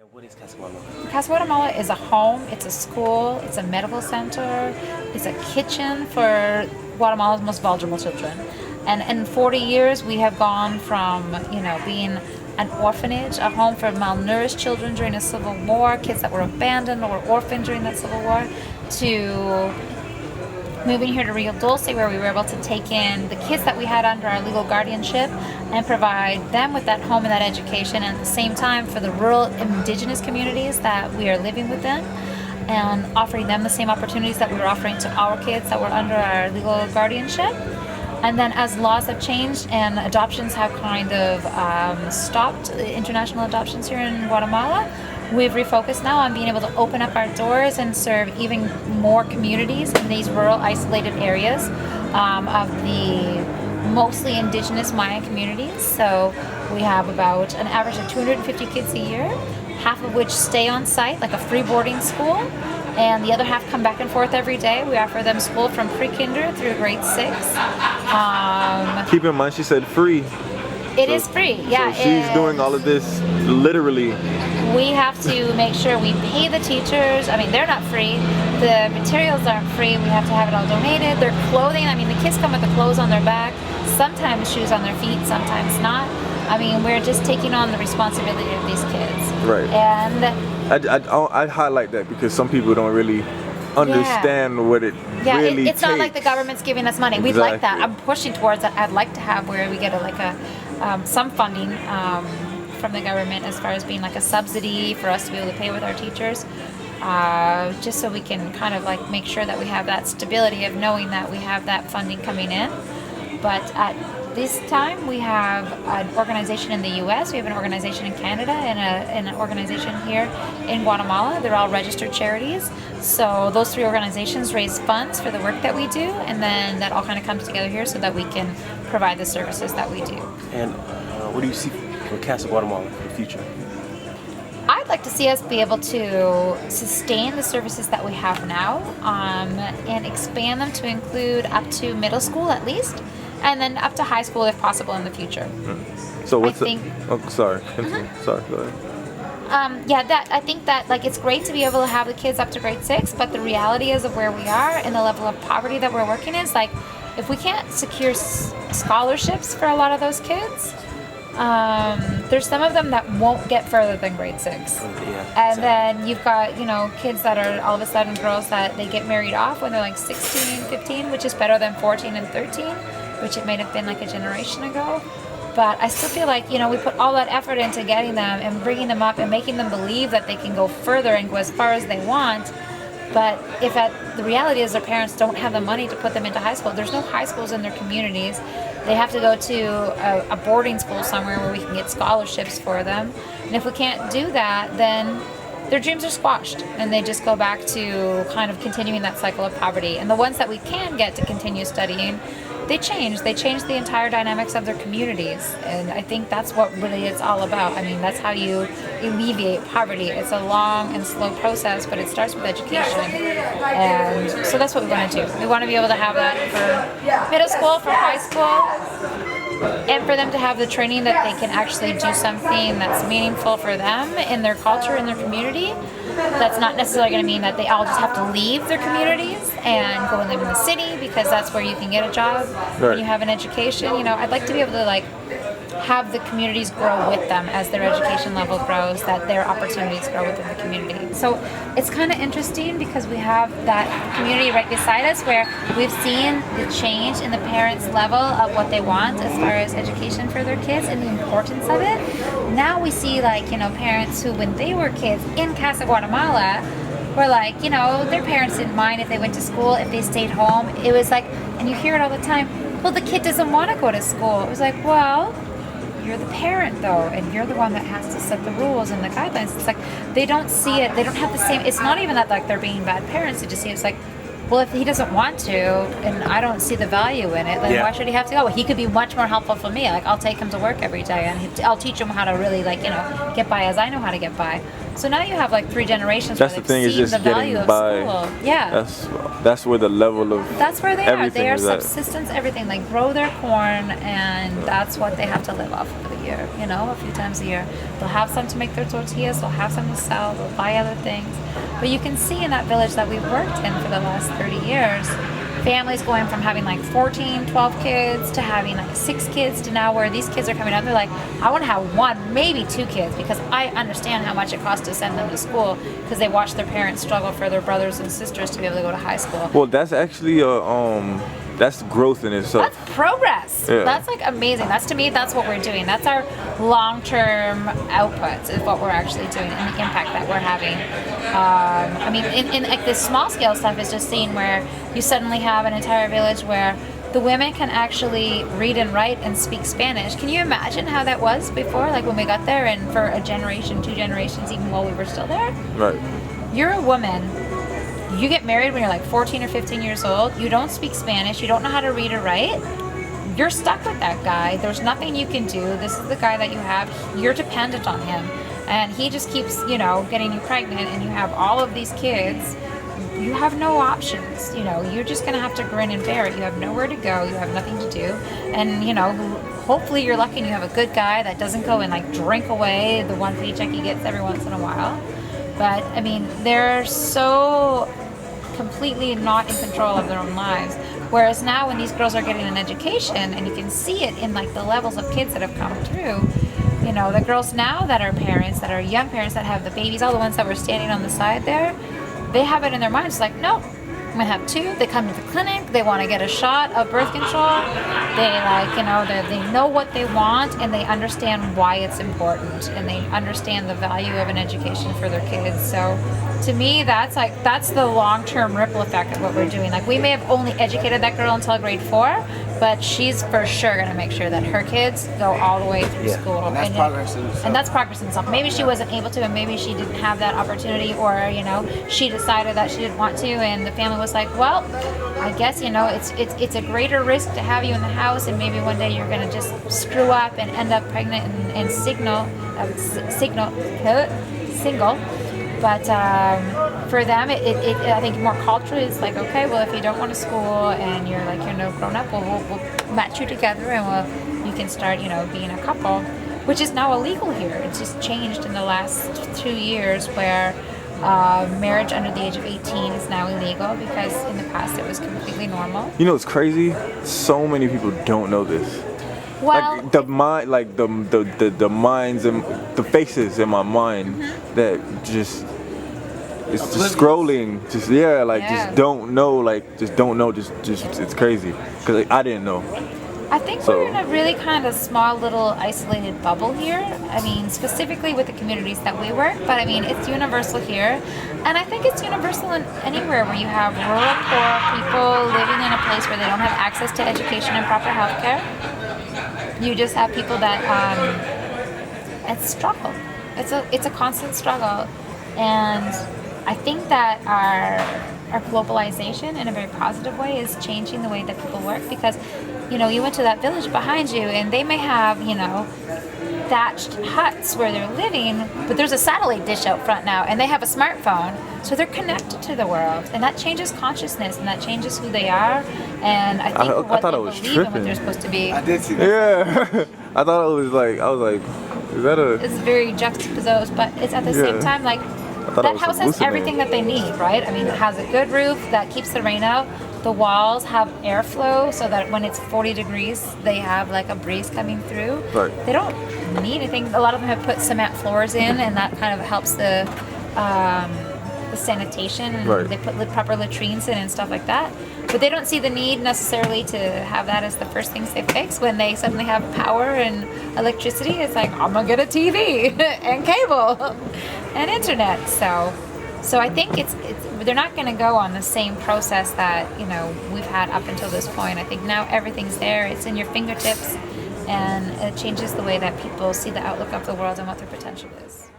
What is Casa Guatemala? Casa Guatemala is a home, it's a school, it's a medical center, it's a kitchen for Guatemala's most vulnerable children. And in 40 years, we have gone from, being an orphanage, a home for malnourished children during the Civil War, kids that were abandoned or orphaned during that Civil War, to moving here to Rio Dulce, where we were able to take in the kids that we had under our legal guardianship and provide them with that home and that education, and at the same time for the rural indigenous communities that we are living within, and offering them the same opportunities that we were offering to our kids that were under our legal guardianship. And then as laws have changed and adoptions have kind of stopped, international adoptions here in Guatemala, we've refocused now on being able to open up our doors and serve even more communities in these rural, isolated areas of the mostly indigenous Mayan communities. So we have about an average of 250 kids a year, half of which stay on site, like a free boarding school, and the other half come back and forth every day. We offer them school from pre-kinder through grade 6. Keep in mind, she said free. It is free, yeah. So she's doing all of this literally. We have to make sure we pay the teachers. I mean, they're not free. The materials aren't free. We have to have it all donated. Their clothing, I mean, the kids come with the clothes on their back, sometimes shoes on their feet, sometimes not. I mean, we're just taking on the responsibility of these kids. Right. And I'd highlight that because some people don't really understand what it really it's not like the government's giving us money. We'd like that. I'm pushing towards that. I'd like to have where we get some funding from the government as far as being like a subsidy for us to be able to pay with our teachers, just so we can kind of like make sure that we have that stability of knowing that we have that funding coming in. But at this time, we have an organization in the U.S., we have an organization in Canada, and an organization here in Guatemala. They're all registered charities. So those 3 organizations raise funds for the work that we do, and then that all kind of comes together here so that we can provide the services that we do. And what do you see for Casa Guatemala in the future? I'd like to see us be able to sustain the services that we have now, and expand them to include up to middle school at least, and then up to high school if possible in the future. So what's Sorry. Sorry, go ahead. I think that like it's great to be able to have the kids up to grade 6, but the reality is of where we are and the level of poverty that we're working is like if we can't secure scholarships for a lot of those kids, there's some of them that won't get further than grade 6. And then you've got, kids that are all of a sudden girls that they get married off when they're like 16, 15, which is better than 14 and 13, which it may have been like a generation ago. But I still feel like, we put all that effort into getting them and bringing them up and making them believe that they can go further and go as far as they want. But the reality is their parents don't have the money to put them into high school. There's no high schools in their communities. They have to go to a boarding school somewhere where we can get scholarships for them. And if we can't do that, then their dreams are squashed and they just go back to kind of continuing that cycle of poverty. And the ones that we can get to continue studying, they change the entire dynamics of their communities, and I think that's what really it's all about. I mean, that's how you alleviate poverty. It's a long and slow process, but it starts with education, and so that's what we want to do. We want to be able to have that for middle school, for high school, and for them to have the training that they can actually do something that's meaningful for them in their culture, in their community. That's not necessarily going to mean that they all just have to leave their communities and go and live in the city because that's where you can get a job when you have an education. I'd like to be able to have the communities grow with them as their education level grows, that their opportunities grow within the community. So it's kind of interesting because we have that community right beside us where we've seen the change in the parents' level of what they want as far as education for their kids and the importance of it. Now we see parents who when they were kids in Casa Guatemala were their parents didn't mind if they went to school, if they stayed home. It was and you hear it all the time, well, the kid doesn't want to go to school. It was well, you're the parent though, and you're the one that has to set the rules and the guidelines. It's they don't see it, they don't have the same, it's not even that they're being bad parents, they just see it's well, if he doesn't want to, and I don't see the value in it, then why should he have to go? He could be much more helpful for me. Like, I'll take him to work every day, and I'll teach him how to really, like, get by as I know how to get by. So now you have like 3 generations. That's the thing, is just getting by. Yeah. That's where the level of that's where they are. They are is subsistence, everything. Like, grow their corn, and that's what they have to live off for the year. A few times a year, they'll have some to make their tortillas. They'll have some to sell. They'll buy other things. But you can see in that village that we've worked in for the last 30 years, families going from having like 14, 12 kids to having like 6 kids to now where these kids are coming up. They're like, I want to have 1, maybe 2 kids, because I understand how much it costs to send them to school, because they watch their parents struggle for their brothers and sisters to be able to go to high school. Well, that's actually that's growth in itself. That's progress. Yeah. That's like amazing. To me, that's what we're doing. That's our long-term outputs, is what we're actually doing, and the impact that we're having. I mean, in like this small-scale stuff is just seeing where you suddenly have an entire village where the women can actually read and write and speak Spanish. Can you imagine how that was before, like when we got there, and for a generation, 2 generations, even while we were still there? Right. You're a woman. You get married when you're like 14 or 15 years old. You don't speak Spanish. You don't know how to read or write. You're stuck with that guy. There's nothing you can do. This is the guy that you have. You're dependent on him. And he just keeps, getting you pregnant, and you have all of these kids. You have no options. You're just going to have to grin and bear it. You have nowhere to go. You have nothing to do. And, hopefully you're lucky and you have a good guy that doesn't go and like drink away the 1 paycheck he gets every once in a while. But, I mean, they're so completely not in control of their own lives. Whereas now when these girls are getting an education, and you can see it in like the levels of kids that have come through, the girls now that are parents, that are young parents, that have the babies, all the ones that were standing on the side there, they have it in their minds like, nope, I'm gonna have 2. They come to the clinic, they want to get a shot of birth control. They they know what they want, and they understand why it's important, and they understand the value of an education for their kids. So to me, that's the long-term ripple effect of what we're doing. Like, we may have only educated that girl until grade 4, but she's for sure going to make sure that her kids go all the way through school. And that's progress in itself. And that's progress in itself. Maybe she wasn't able to, and maybe she didn't have that opportunity, or, she decided that she didn't want to, and the family was like, well, I guess, it's a greater risk to have you in the house, and maybe one day you're going to just screw up and end up pregnant and single. But for them, I think more culturally, it's like, okay, well, if you don't want to school and you're like, grown up, we'll match you together, and you can start, being a couple, which is now illegal here. It's just changed in the last 2 years, where marriage under the age of 18 is now illegal, because in the past it was completely normal. It's crazy. So many people don't know this. Well, like the mind, like the minds and the faces in my mind that just it's just scrolling, just don't know, just it's crazy, because I didn't know. I think we're in a really kind of small little isolated bubble here. I mean, specifically with the communities that we work, but I mean, it's universal here. And I think it's universal in anywhere where you have rural poor people living in a place where they don't have access to education and proper health care. You just have people that it's struggle. It's a constant struggle. And I think that our globalization in a very positive way is changing the way that people work, because you went to that village behind you, and they may have, thatched huts where they're living, but there's a satellite dish out front now, and they have a smartphone, so they're connected to the world, and that changes consciousness, and that changes who they are, and I think what they believe and what they're supposed to be. I did see that. Yeah, I thought it was like, I was like, is that a? It's very juxtaposed, but it's at the same time like that house has everything that they need, right? I mean, it has a good roof that keeps the rain out. The walls have airflow, so that when it's 40 degrees, they have like a breeze coming through. Right. They don't need anything. A lot of them have put cement floors in, and that kind of helps the sanitation. And they put proper latrines in and stuff like that. But they don't see the need necessarily to have that as the first things they fix. When they suddenly have power and electricity, it's like, I'm gonna get a TV and cable and internet. So I think they're not going to go on the same process that we've had up until this point. I think now everything's there; it's in your fingertips, and it changes the way that people see the outlook of the world and what their potential is.